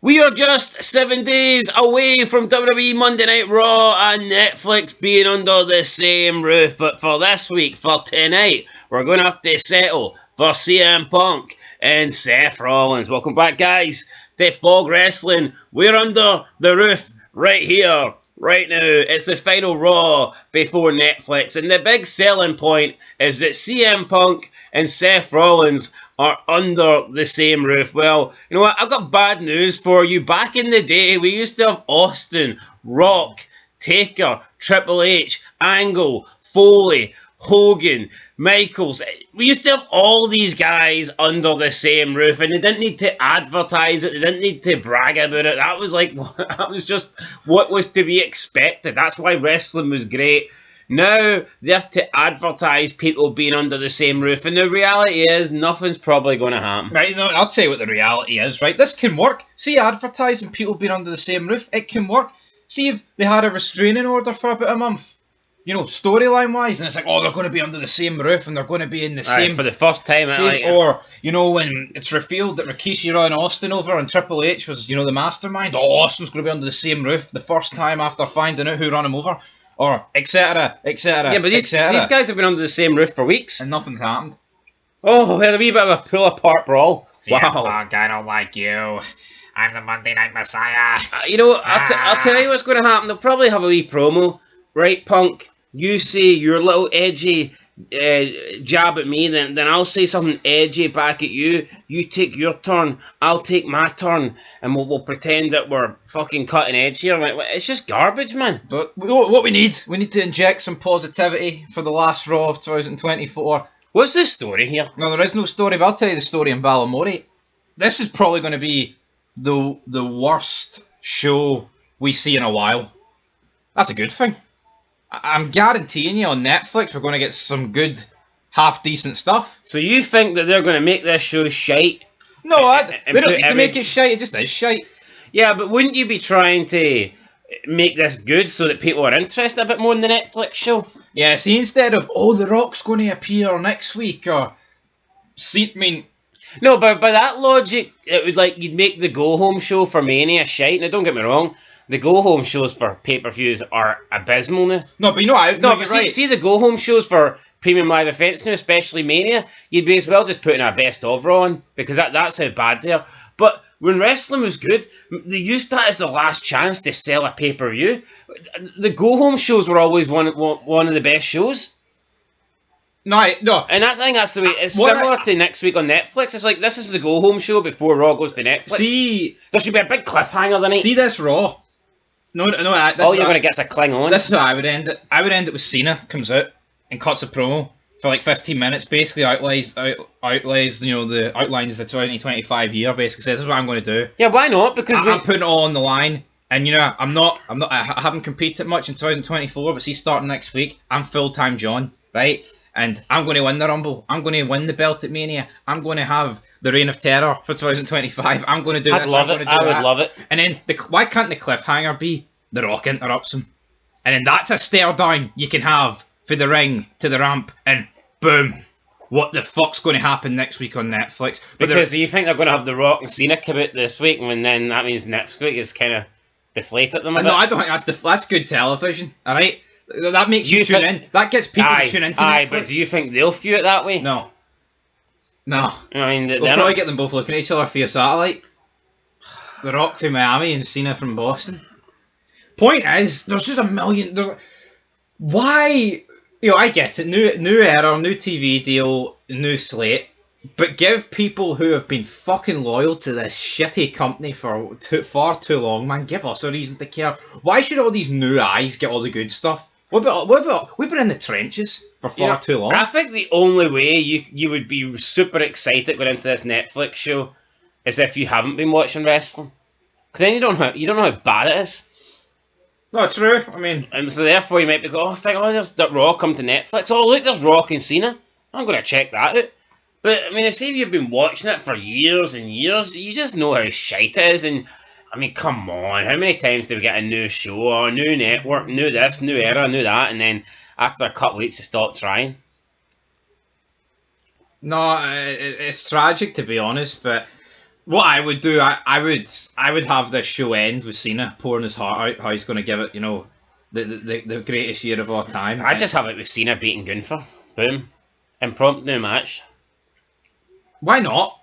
We are just 7 days away from WWE Monday Night Raw and Netflix being under the same roof. But for this week, for tonight, we're going to have to settle for CM Punk and Seth Rollins. Welcome back, guys, to Fog Wrestling. We're under the roof right here, right now. It's the final Raw before Netflix. And the big selling point is that CM Punk and Seth Rollins are under the same roof. Well, you know what? I've got bad news for you. Back in the day, we used to have Austin, Rock, Taker, Triple H, Angle, Foley, Hogan, Michaels. We used to have all these guys under the same roof, and they didn't need to advertise it. They didn't need to brag about it. That was just what was to be expected. That's why wrestling was great. Now they have to advertise people being under the same roof, and the reality is nothing's probably going to happen. Right, no, I'll tell you what the reality is, right? This can work. See, advertising people being under the same roof, it can work. See if they had a restraining order for about a month, you know, storyline wise, and it's like, oh, they're going to be under the same roof and they're going to be in the same... for the first time. Or, you know, when it's revealed that Rikishi ran Austin over and Triple H was, you know, the mastermind, oh, Austin's going to be under the same roof the first time after finding out who ran him over. Or etc. Yeah, but these guys have been under the same roof for weeks. And nothing's happened. Oh, we had a wee bit of a pull-apart brawl. CM Punk, I don't like you. I'm the Monday Night Messiah. I'll tell you what's going to happen. They'll probably have a wee promo. Right, Punk? You say your little edgy jab at me, then I'll say something edgy back at you. You take your turn, I'll take my turn, and we'll pretend that we're fucking cutting edge here. It's just garbage, man. But what we need to inject some positivity for the last Raw of 2024. What's the story here? No, there is no story, but I'll tell you the story in Balamori. This is probably going to be the worst show we see in a while. That's a good thing. I'm guaranteeing you on Netflix we're going to get some good, half-decent stuff. So you think that they're going to make this show shite? No, they don't need to make it shite, it just is shite. Yeah, but wouldn't you be trying to make this good so that people are interested a bit more in the Netflix show? Yeah, see, instead of, oh, The Rock's going to appear next week, or... No, but by that logic, it would you'd make the go-home show for Mania shite. Now, don't get me wrong. The go-home shows for pay-per-views are abysmal now. No, but you know what? See the go-home shows for premium live events now, especially Mania, you'd be as well just putting a best-of on, because that's how bad they are. But when wrestling was good, they used that as the last chance to sell a pay-per-view. The go-home shows were always one of the best shows. No. And I think that's the way. It's similar to next week on Netflix. It's like, this is the go-home show before Raw goes to Netflix. See... There should be a big cliffhanger tonight. See this Raw? No. All you're going to get is a Klingon. This is how I would end it. I would end it with Cena comes out and cuts a promo for like 15 minutes, basically outlines the outlines the 2025 year, basically says this is what I'm going to do. Yeah, why not? Because I'm putting it all on the line, and you know I haven't competed much in 2024, but see, starting next week, I'm full-time John, right? And I'm going to win the Rumble. I'm going to win the belt at Mania. I'm going to have the Reign of Terror for 2025. I'm going to do this. I would love it. And then why can't the cliffhanger be The Rock interrupts him, and then that's a stare down you can have for the ring to the ramp, and boom, what the fuck's going to happen next week on Netflix? Because you think they're going to have The Rock and Cena come out this week, and then that means next week is kind of deflated them a bit? No, I don't think that's good television. All right, that makes you tune in. That gets people to tune into Netflix. But do you think they'll view it that way? No. I mean, we'll probably get them both looking at each other via satellite. The Rock from Miami and Cena from Boston. Point is, there's just a million. Why? You know, I get it. New era, new TV deal, new slate. But give people who have been fucking loyal to this shitty company for far too long, man. Give us a reason to care. Why should all these new eyes get all the good stuff? What about we've been in the trenches for far too long. I think the only way you would be super excited going into this Netflix show is if you haven't been watching wrestling. Because then you don't know how bad it is. No, true. I mean, and so therefore you might be going, there's Raw come to Netflix. Oh, look, there's Rock and Cena. I'm going to check that out. But I mean, if you've been watching it for years and years, you just know how shite it is. And I mean, come on, how many times do we get a new show or a new network, new this, new era, new that, and then after a couple of weeks you stop trying? No, it's tragic to be honest, but What I would do, I would have this show end with Cena pouring his heart out, how he's going to give it, the greatest year of all time. I just have it with Cena beating Gunther. Boom. Impromptu match. Why not?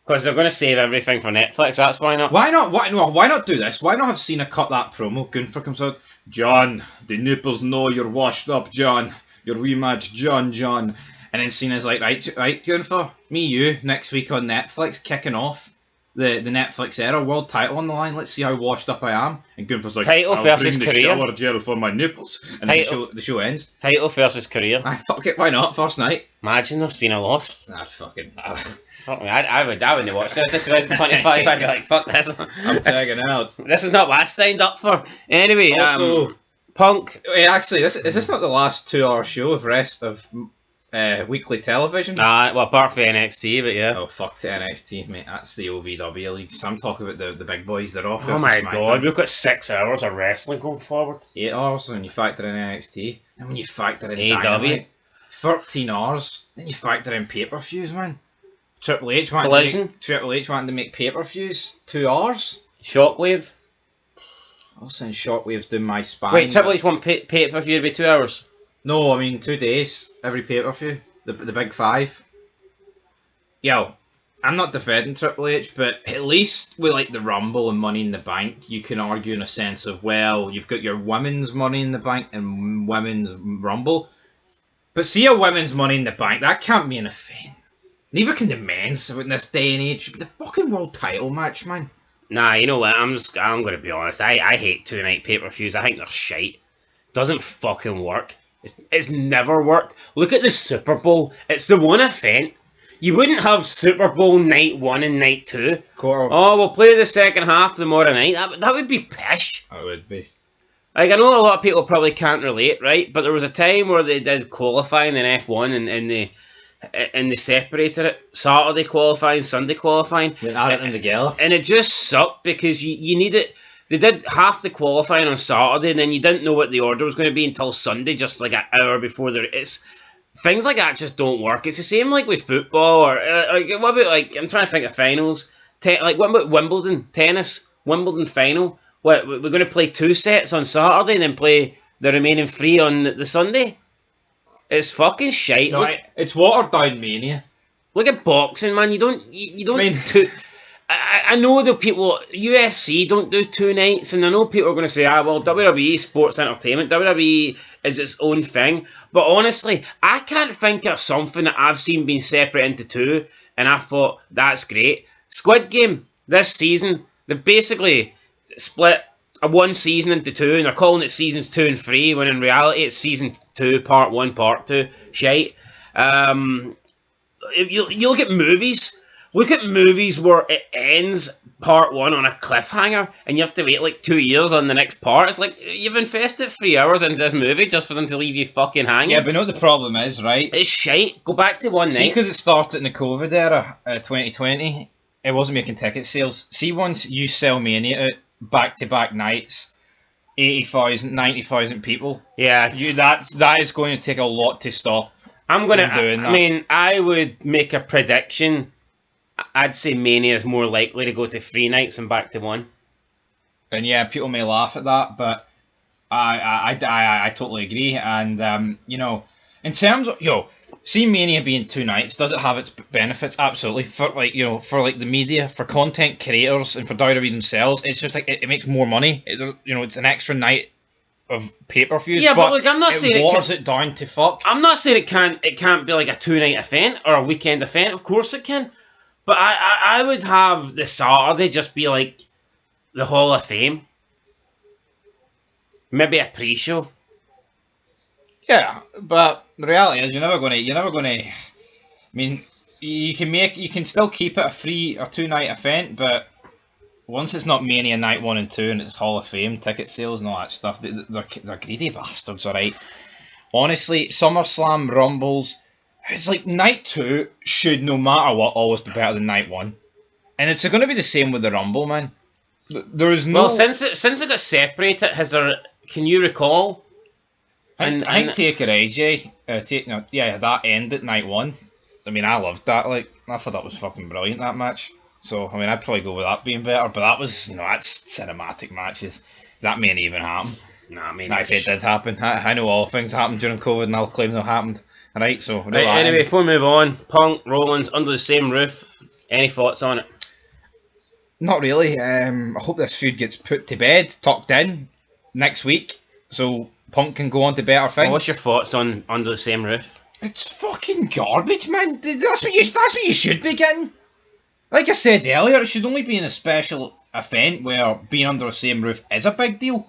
Because they're going to save everything for Netflix, that's why not. Why not? Why not do this? Why not have Cena cut that promo? Gunther comes out, John, the nipples know you're washed up, John. Your rematch, John. And then Cena's like, right, Gunther, me, you, next week on Netflix, kicking off the Netflix era, world title on the line. Let's see how washed up I am. And Gunther's like, Title I'll versus bring the career. shower gel for my nipples. And Title. then the show ends. Title versus career. Fuck it, why not? First night. Imagine if Cena lost. Fucking. Fuck me, I wouldn't watch this. It's 2025. I'd be like, fuck this. I'm tagging out. This is not what I signed up for. Anyway, Also, Punk. wait, actually, is this not the last 2-hour show of rest of weekly television? Well, apart from NXT, but yeah. Oh, fuck to NXT, mate. That's the OVW league. So I'm talking about the big boys that are off. Oh my god, we've got 6 hours of wrestling going forward. 8 hours when you factor in NXT. And when you factor in AEW. Dynamite, 13 hours. Then you factor in pay-per-views, man. Triple H wanted to make pay-per-views 2 hours. Shockwave. I'll send Shockwaves down my spine. Wait, Triple H want pay-per-view to be 2 hours? No, I mean 2 days, every pay-per-view. The big 5. Yo, I'm not defending Triple H, but at least with like the Rumble and Money in the Bank, you can argue in a sense of, well, you've got your women's Money in the Bank and women's Rumble. But see a women's Money in the Bank, that can't be an event. Neither can the men's in this day and age. The fucking world title match, man. Nah, you know what? I'm going to be honest. I hate 2-night pay-per-views. I think they're shite. Doesn't fucking work. It's never worked. Look at the Super Bowl. It's the one event. You wouldn't have Super Bowl night 1 and night 2. Oh, we'll play the second half tomorrow night. That would be pish. That would be. Like, I know a lot of people probably can't relate, right? But there was a time where they did qualifying in F1 and they separated it. Saturday qualifying, Sunday qualifying. They added them together. And it just sucked because you needed... They did half the qualifying on Saturday and then you didn't know what the order was going to be until Sunday, just like an hour before things like that just don't work. It's the same like with football or what about like, I'm trying to think of finals. What about Wimbledon? Tennis? Wimbledon final? What, we're going to play 2 sets on Saturday and then play the remaining 3 on the Sunday? It's fucking shite. No, it's watered down mania. Look at boxing, man. You don't. I know the people UFC don't do 2 nights, and I know people are going to say, well, WWE sports entertainment, WWE is its own thing. But honestly, I can't think of something that I've seen being separate into 2, and I thought that's great. Squid Game this season, they've basically split one season into 2, and they're calling it seasons 2 and 3, when in reality it's season 2, part 1, part 2. Shite. You look at movies. Look at movies where it ends part 1 on a cliffhanger, and you have to wait like 2 years on the next part. It's like you've invested 3 hours into this movie just for them to leave you fucking hanging. Yeah, but you know what the problem is, right? It's shite. Go back to one night. See, because it started in the COVID era, 2020, it wasn't making ticket sales. See, once you sell Mania out back-to-back nights, 80,000, 90,000 people. Yeah, that is going to take a lot to stop. I'm gonna. I mean, I would make a prediction. I'd say Mania is more likely to go to 3 nights and back to 1. And yeah, people may laugh at that, but I totally agree. And in terms of see Mania being 2 nights, does it have its benefits? Absolutely. For the media, for content creators, and for WWE themselves, it's just like it makes more money. It's an extra night of pay-per-views. Yeah, but look, I'm not saying it waters it down to fuck. I'm not saying it can't be like a 2-night event or a weekend event. Of course it can. But I would have the Saturday just be like the Hall of Fame. Maybe a pre-show. Yeah, but the reality is you're never gonna. I mean, you can still keep it a 3 or 2 night event, but once it's not Mania night 1 and 2 and it's Hall of Fame ticket sales and all that stuff, they're greedy bastards, alright. Honestly, SummerSlam Rumbles. It's like night 2 should, no matter what, always be better than night 1. And it's going to be the same with the Rumble, man. There is no... Well, since it got separated, can you recall? I think Taker AJ, that ended night 1. I mean, I loved that. Like, I thought that was fucking brilliant, that match. So, I mean, I'd probably go with that being better, but that was, that's cinematic matches. That may not even happen. Nah, I mean, Like I said, it did happen. I know all things happened during COVID, and I'll claim they happened. Right, so... Right, anyway, before we move on, Punk, Rollins, under the same roof. Any thoughts on it? Not really. I hope this feud gets put to bed, tucked in, next week, so Punk can go on to better things. Well, what's your thoughts on under the same roof? It's fucking garbage, man. That's what you should be getting. Like I said earlier, it should only be in a special event where being under the same roof is a big deal.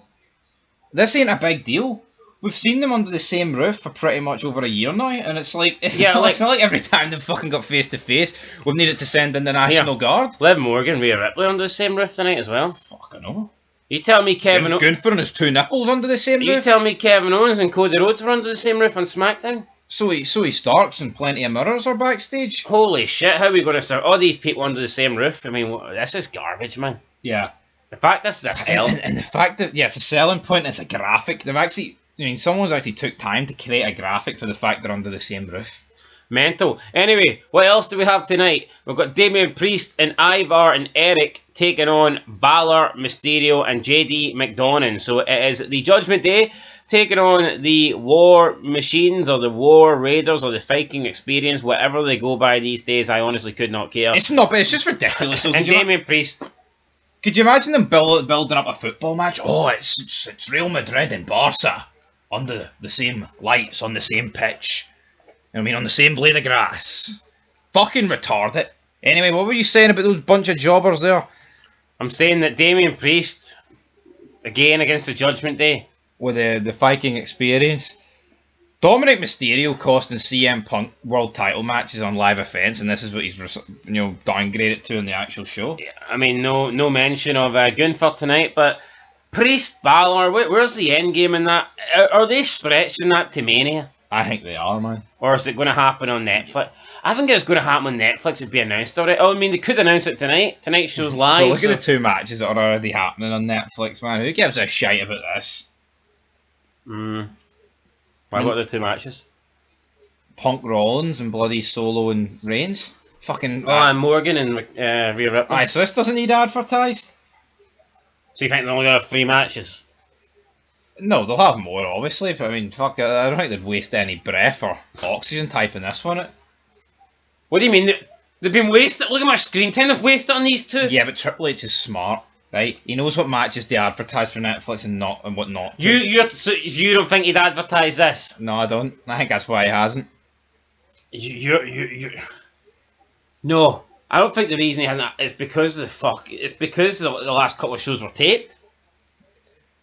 This ain't a big deal. We've seen them under the same roof for pretty much over a year now, and it's like it's not like every time they've fucking got face to face, we've needed to send in the National Guard. Liv Morgan, Rhea Ripley under the same roof tonight as well. Fucking hell. You tell me Kevin Gunther and his two nipples under the same roof. You tell me Kevin Owens and Cody Rhodes were under the same roof on SmackDown. So he Starks and plenty of mirrors are backstage. Holy shit! How are we going to start all these people under the same roof? I mean, this is garbage, man. Yeah. The fact this is a sell, and the fact that it's a selling point. It's a graphic. They've actually, someone's actually took time to create a graphic for the fact they're under the same roof. Mental. Anyway, what else do we have tonight? We've got Damian Priest and Ivar and Eric taking on Balor, Mysterio, and JD McDonagh. So it is the Judgment Day taking on the War Machines or the War Raiders or the Viking Experience, whatever they go by these days. I honestly could not care. It's not, but it's just ridiculous. So and Damian Priest. Could you imagine them building up a football match? Oh, it's Real Madrid and Barca under the same lights on the same pitch. On the same blade of grass. Fucking retarded. Anyway, what were you saying about those bunch of jobbers there? I'm saying that Damian Priest, again against the Judgment Day. With the Viking Experience. Dominic Mysterio costing CM Punk world title matches on live events, and this is what he's downgraded to in the actual show. Yeah, I mean, no mention of Gunther tonight, but Priest, Balor, where's the end game in that? Are they stretching that to Mania? I think they are, man. Or is it going to happen on Netflix? I think it's going to happen on Netflix. It'd be announced already. Oh, I mean, they could announce it tonight. Tonight's show's live. Well, look at the two matches that are already happening on Netflix, man. Who gives a shite about this? What are the two matches? Punk Rollins and bloody Solo and Reigns. Fucking. And Morgan and Rhea Ripley. Aye, so this doesn't need advertised? So you think they're only going to have 3 matches? No, they'll have more, obviously. But, fuck, I don't think they'd waste any breath or oxygen typing this one. What do you mean? They've been wasted? Look at my screen time. They've wasted on these two. Yeah, but Triple H is smart, right? He knows what matches to advertise for Netflix and what not. So you don't think he'd advertise this? No, I don't. I think that's why he hasn't. No, I don't think the reason he hasn't. It's because the last couple of shows were taped.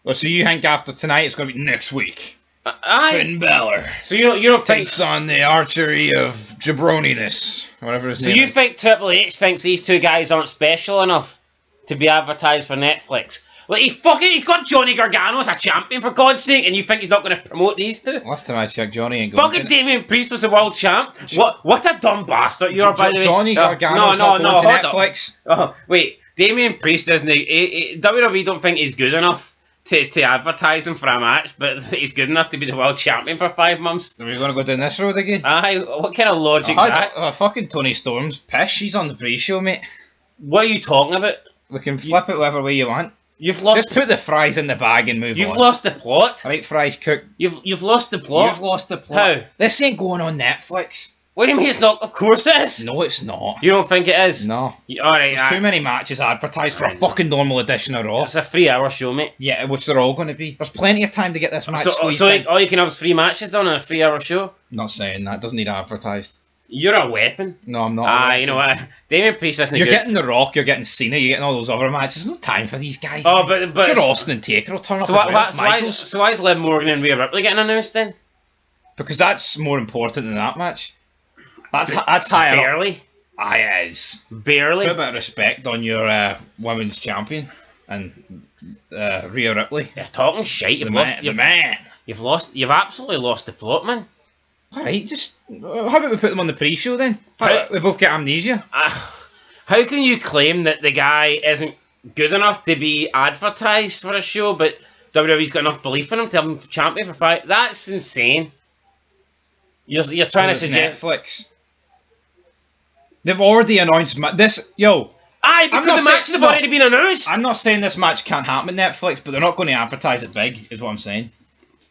Well, so you think after tonight it's going to be next week? Aye. Finn Balor. So you don't think... takes on the archery of jabroniness, whatever his name So you is. think Triple H thinks these two guys aren't special enough to be advertised for Netflix? Like, he's got Johnny Gargano as a champion, for God's sake, and you think he's not going to promote these two? Last time I checked, Johnny ain't going Fucking Damian Priest was the world champ. What a dumb bastard you are, by the way. Johnny Gargano's not going to Netflix. Oh, wait. Damian Priest isn't... WWE don't think he's good enough to advertise him for a match, but he's good enough to be the world champion for 5 months. Are we going to go down this road again? Aye, what kind of logic is that? Fucking Tony Storm's piss. She's on the pre-show, mate. What are you talking about? We can flip it whatever way you want. You've lost. Just put the fries in the bag and move on. You've lost the plot. Right, fries cook. You've lost the plot. You've lost the plot. How? This ain't going on Netflix. What do you mean it's not? Of course it is. No, it's not. You don't think it is? No. Alright, There's too many matches advertised for a fucking normal edition of Raw. It's a 3-hour show, mate. Yeah, which they're all going to be. There's plenty of time to get this match squeezed So in. all you can have is 3 matches on a 3-hour show? Not saying that. Doesn't need advertised. You're a weapon. No, I'm not. You know what? Damian Priest isn't You're good. getting The Rock, you're getting Cena, you're getting all those other matches. There's no time for these guys. Oh, but sure, Austin and Taker will turn up So, as well. why is Liv Morgan and Rhea Ripley getting announced then? Because that's more important than that match. That's higher up. Barely. Aye, it is. Barely. Put a bit of respect on your women's champion and Rhea Ripley. You're talking shite. You've absolutely lost the plot, man. Alright, just... How about we put them on the pre-show then? We both get amnesia. How can you claim that the guy isn't good enough to be advertised for a show, but WWE's got enough belief in him to have him champion for 5? That's insane. You're trying to suggest... Netflix. They've already announced... Aye, because not the matches saying- have already been announced. I'm not saying this match can't happen on Netflix, but they're not going to advertise it big, is what I'm saying.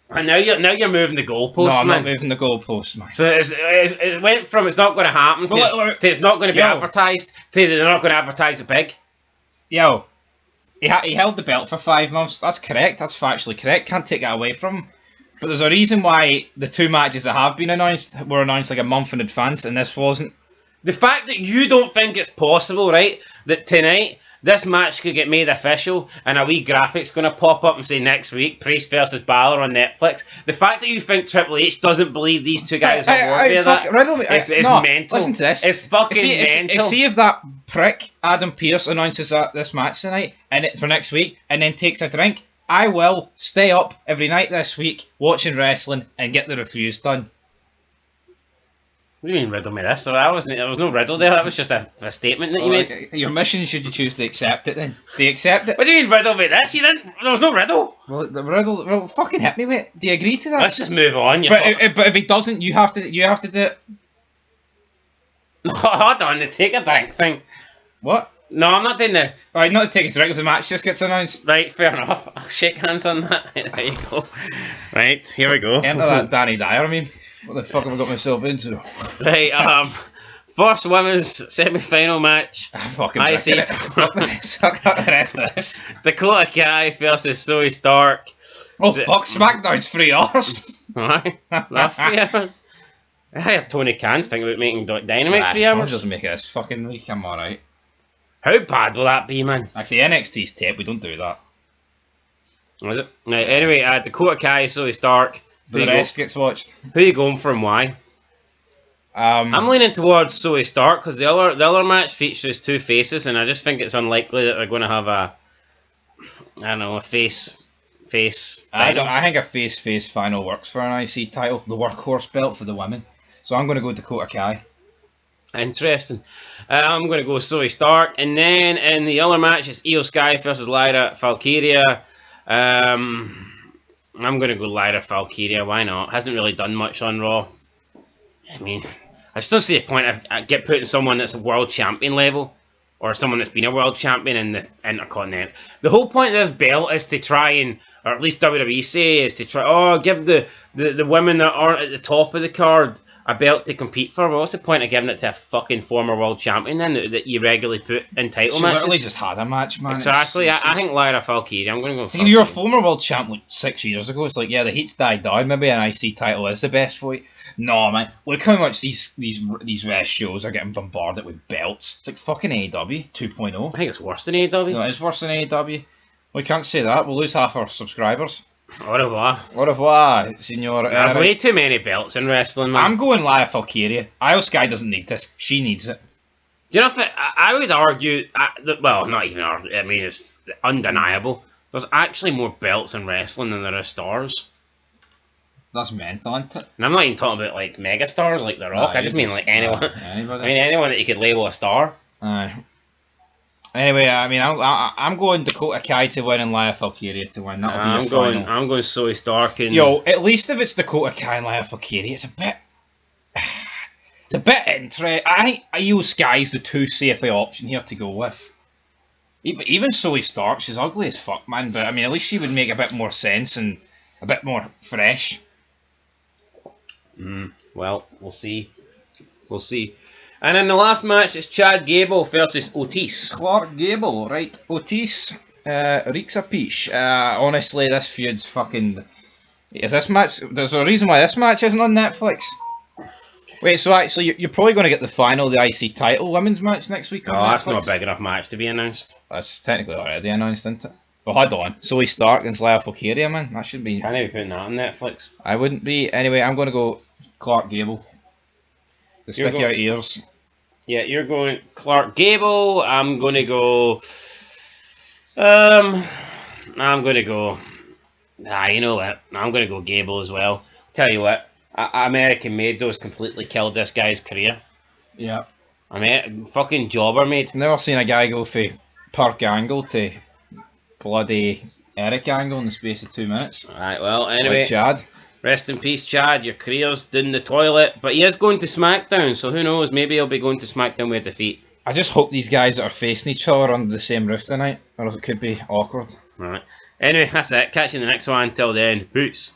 And now you're moving the goalposts, No, I'm man. not moving the goalpost, man. So it went from it's not going to happen to, Well, to it's not going to be yo. advertised to they're not going to advertise it big. Yo, he held the belt for 5 months. That's correct. That's factually correct. Can't take that away from him. But there's a reason why the 2 matches that have been announced were announced like a month in advance, and this wasn't. The fact that you don't think it's possible, right, that tonight this match could get made official and a wee graphic's going to pop up and say next week, Priest versus Balor on Netflix. The fact that you think Triple H doesn't believe these two guys are worthy of that, it's mental. Listen to this. It's fucking mental. See if that prick Adam Pearce announces this match tonight and for next week, and then takes a drink. I will stay up every night this week watching wrestling and get the reviews done. What do you mean riddle me this? There was no riddle there. That was just a statement that you made. Your mission, should you choose to accept it then? Do you accept it? What do you mean riddle me this? You didn't. There was no riddle. Well, the riddle. Well, fucking hit me with it. Do you agree to that? Let's just move on. But if he doesn't, you have to do it. Hold on, the take a drink thing. What? No, I'm not doing the. Alright, not to take a drink if the match just gets announced. Right, fair enough. I'll shake hands on that. There you go. Right, here we go. Enter that Danny Dyer, I mean. What the fuck have I got myself into? Right, first women's semi-final match. Fucking I see. Fuck the rest of this. Dakota Kai versus Zoe Stark. Oh fuck, SmackDown's 3 hours. Right, that 3 hours. I heard Tony Khan's thinking about making Dynamite 3 I'll hours. just make it this fucking week, I'm alright. How bad will that be, man? Actually, NXT's tape, we don't do that. Was it? Right, anyway, Dakota Kai, Zoe Stark. The rest gets watched. Who are you going for and why? I'm leaning towards Zoe Stark because the other match features 2 faces, and I just think it's unlikely that they're going to have a face. I think a face final works for an IC title, the workhorse belt for the women. So I'm going to go Dakota Kai. Interesting. I'm going to go Zoe Stark, and then in the other match it's Io Sky versus Lyra Valkyria. I'm going to go Lyra Valkyria. Why not? Hasn't really done much on Raw. I mean, I just don't see the point of get putting someone that's a world champion level or someone that's been a world champion in the Intercontinental. The whole point of this belt is to try and, or at least WWE say, is to try, give the women that aren't at the top of the card a belt to compete for. Well, what's the point of giving it to a fucking former world champion then that you regularly put in title She matches? literally just had a match, man. Exactly. I think Lyra Valkyria. I'm going to go. See, if you're a former world champ like 6 years ago, it's like, yeah, the heat's died down. Maybe an IC title is the best for you. No, man. Look how much these rest shows are getting bombarded with belts. It's like fucking AEW 2.0. I think it's worse than AEW. No, it's worse than AEW. We can't say that. We'll lose half our subscribers. Au revoir. Au revoir, senor. There's way too many belts in wrestling, man. I'm going Lyra Valkyria. Io Sky doesn't need this. She needs it. Do you know if I would argue, well, not even argue, I mean, it's undeniable. There's actually more belts in wrestling than there are stars. That's mental, isn't it? And I'm not even talking about, like, mega stars like The Rock. I just mean, like, anyone. Anybody. I mean, anyone that you could label a star. Aye. Anyway, I mean, I'm going Dakota Kai to win and Lyra Valkyria to win. That'll be your final. I'm going Zoe Stark and... Yo, at least if it's Dakota Kai and Lyra Valkyria, it's a bit interesting. I think Io Sky's the too safe option here to go with. Even Zoe Stark, she's ugly as fuck, man. But I mean, at least she would make a bit more sense and a bit more fresh. Well, we'll see. We'll see. And in the last match, it's Chad Gable versus Otis. Clark Gable, right? Otis reeks a peach. Honestly, this feud's fucking... Is this match... There's a reason why this match isn't on Netflix. Wait, so actually, you're probably going to get the final of the IC title women's match next week on Oh, that's Netflix? not a big enough match to be announced. That's technically already announced, isn't it? Well, hold on. Zoe Stark and Lyra Valkyria, man. That should be... Can't even put that on Netflix. I wouldn't be... Anyway, I'm going to go Clark Gable. The You're sticky out ears. Yeah, you're going Clark Gable. I'm going to go... I'm going to go... you know what? I'm going to go Gable as well. Tell you what, American Made those completely killed this guy's career. Yeah. I mean, fucking jobber made. Never seen a guy go from Park Angle to bloody Eric Angle in the space of 2 minutes. Alright, well, anyway, Like Chad. rest in peace, Chad. Your career's down the toilet. But he is going to SmackDown, so who knows? Maybe he'll be going to SmackDown with defeat. I just hope these guys are facing each other under the same roof tonight, or else it could be awkward. Right. Anyway, that's it. Catch you in the next one. Until then, peace.